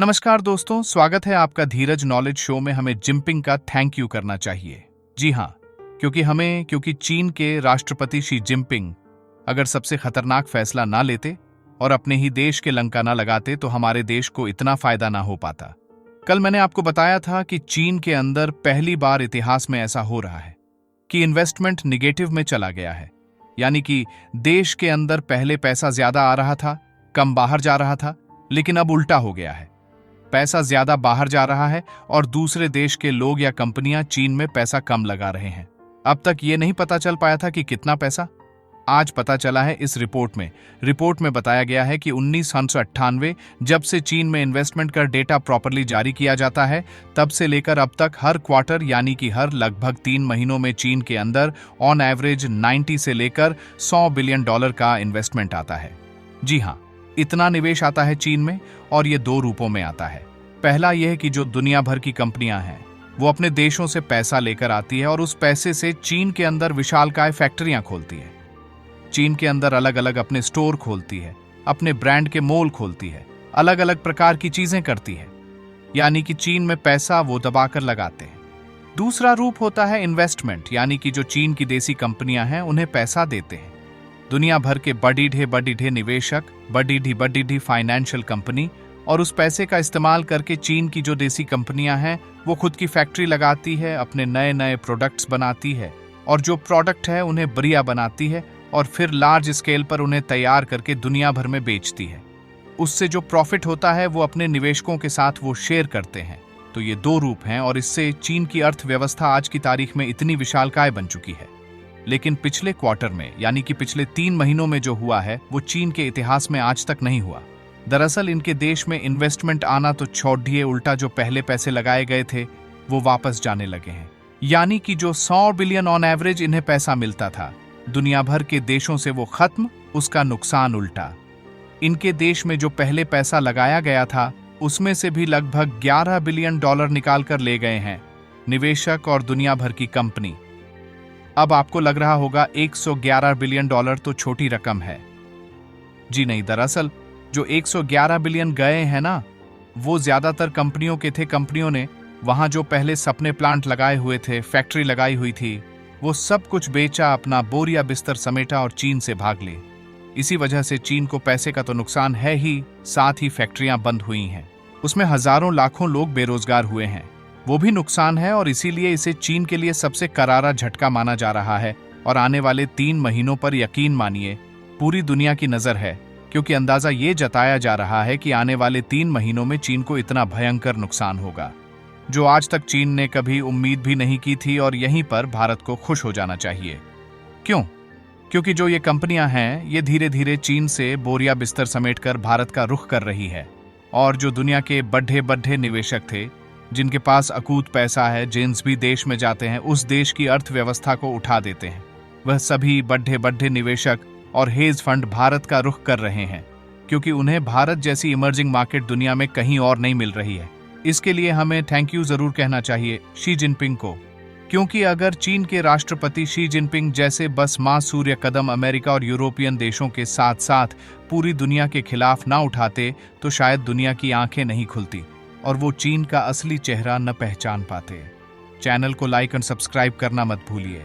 नमस्कार दोस्तों, स्वागत है आपका धीरज नॉलेज शो में। हमें जिनपिंग का थैंक यू करना चाहिए। जी हाँ, क्योंकि चीन के राष्ट्रपति शी जिनपिंग अगर सबसे खतरनाक फैसला ना लेते और अपने ही देश के लंका ना लगाते तो हमारे देश को इतना फायदा ना हो पाता। कल मैंने आपको बताया था कि चीन के अंदर पहली बार इतिहास में ऐसा हो रहा है कि इन्वेस्टमेंट निगेटिव में चला गया है। यानी कि देश के अंदर पहले पैसा ज्यादा आ रहा था, कम बाहर जा रहा था, लेकिन अब उल्टा हो गया है। पैसा ज्यादा बाहर जा रहा है और दूसरे देश के लोग या कंपनियां चीन में पैसा कम लगा रहे हैं। अब तक ये नहीं पता चल पाया था कि कितना पैसा। आज पता चला है इस रिपोर्ट में बताया गया है कि 1998 जब से चीन में इन्वेस्टमेंट का डेटा प्रॉपरली जारी किया जाता है, तब से लेकर अब तक हर क्वार्टर यानी कि हर लगभग 3 महीनों में चीन के अंदर ऑन एवरेज 90 से लेकर $100 बिलियन का इन्वेस्टमेंट आता है। जी हाँ, इतना निवेश आता है चीन में और ये 2 रूपों में आता है। पहला यह है कि जो दुनिया भर की कंपनियां हैं वो अपने देशों से पैसा लेकर आती है और उस पैसे से चीन के अंदर विशालकाय फैक्ट्रियां खोलती है। चीन के अंदर अलग अलग अपने स्टोर खोलती है, अपने ब्रांड के मॉल खोलती है, अलग अलग प्रकार की चीजें करती है। यानी कि चीन में पैसा वो दबाकर लगाते हैं। दूसरा रूप होता है इन्वेस्टमेंट, यानी कि जो चीन की देसी कंपनियां हैं उन्हें पैसा देते हैं। दुनिया भर के बड़ी ढे निवेशक, बड़ी ढी फाइनेंशियल कंपनी, और उस पैसे का इस्तेमाल करके चीन की जो देसी कंपनियां हैं वो खुद की फैक्ट्री लगाती है, अपने नए नए प्रोडक्ट्स बनाती है और जो प्रोडक्ट है उन्हें बढ़िया बनाती है और फिर लार्ज स्केल पर उन्हें तैयार करके दुनिया भर में बेचती है। उससे जो प्रॉफिट होता है वो अपने निवेशकों के साथ वो शेयर करते हैं। तो ये 2 रूप हैं और इससे चीन की अर्थव्यवस्था आज की तारीख में इतनी विशालकाय बन चुकी है। लेकिन पिछले क्वार्टर में यानी कि पिछले 3 महीनों में जो हुआ है वो चीन के इतिहास में आज तक नहीं हुआ। दरअसल इनके देश में इन्वेस्टमेंट आना तो छोड़ दिए, उल्टा जो पहले पैसे लगाए गए थे वो वापस जाने लगे हैं। यानी कि जो $100 बिलियन ऑन एवरेज इन्हें पैसा मिलता था दुनिया भर के देशों से वो खत्म, उसका नुकसान उल्टा। इनके देश में जो पहले पैसा लगाया गया था उसमें से भी लगभग $11 बिलियन निकाल कर ले गए हैं निवेशक और दुनिया भर की कंपनी। अब आपको लग रहा होगा $111 बिलियन तो छोटी रकम है। जी नहीं, दरअसल जो 111 बिलियन गए हैं ना, वो ज्यादातर कंपनियों के थे। कंपनियों ने वहां जो पहले सपने प्लांट लगाए हुए थे, फैक्ट्री लगाई हुई थी, वो सब कुछ बेचा, अपना बोरिया बिस्तर समेटा और चीन से भाग ली। इसी वजह से चीन को पैसे का तो नुकसान है ही, साथ ही फैक्ट्रियां बंद हुई हैं, उसमें हजारों लाखों लोग बेरोजगार हुए हैं, वो भी नुकसान है। और इसीलिए इसे चीन के लिए सबसे करारा झटका माना जा रहा है। और आने वाले 3 महीनों पर यकीन मानिए पूरी दुनिया की नजर है, क्योंकि अंदाजा ये जताया जा रहा है कि आने वाले 3 महीनों में चीन को इतना भयंकर नुकसान होगा जो आज तक चीन ने कभी उम्मीद भी नहीं की थी। और यहीं पर भारत को खुश हो जाना चाहिए। क्यों? क्योंकि जो ये कंपनियां हैं ये धीरे धीरे चीन से बोरिया बिस्तर समेटकर भारत का रुख कर रही है। और जो दुनिया के बड़े निवेशक थे जिनके पास अकूत पैसा है, जिन्स भी देश में जाते हैं उस देश की अर्थव्यवस्था को उठा देते हैं, वह सभी बड़े निवेशक और हेज फंड भारत का रुख कर रहे हैं, क्योंकि उन्हें भारत जैसी इमर्जिंग मार्केट दुनिया में कहीं और नहीं मिल रही है। इसके लिए हमें थैंक यू जरूर कहना चाहिए शी जिनपिंग को, क्योंकि अगर चीन के राष्ट्रपति शी जिनपिंग जैसे बस मां सूर्य कदम अमेरिका और यूरोपियन देशों के साथ साथ पूरी दुनिया के खिलाफ ना उठाते तो शायद दुनिया की आंखें नहीं खुलती और वो चीन का असली चेहरा न पहचान पाते। चैनल को लाइक और सब्सक्राइब करना मत भूलिए।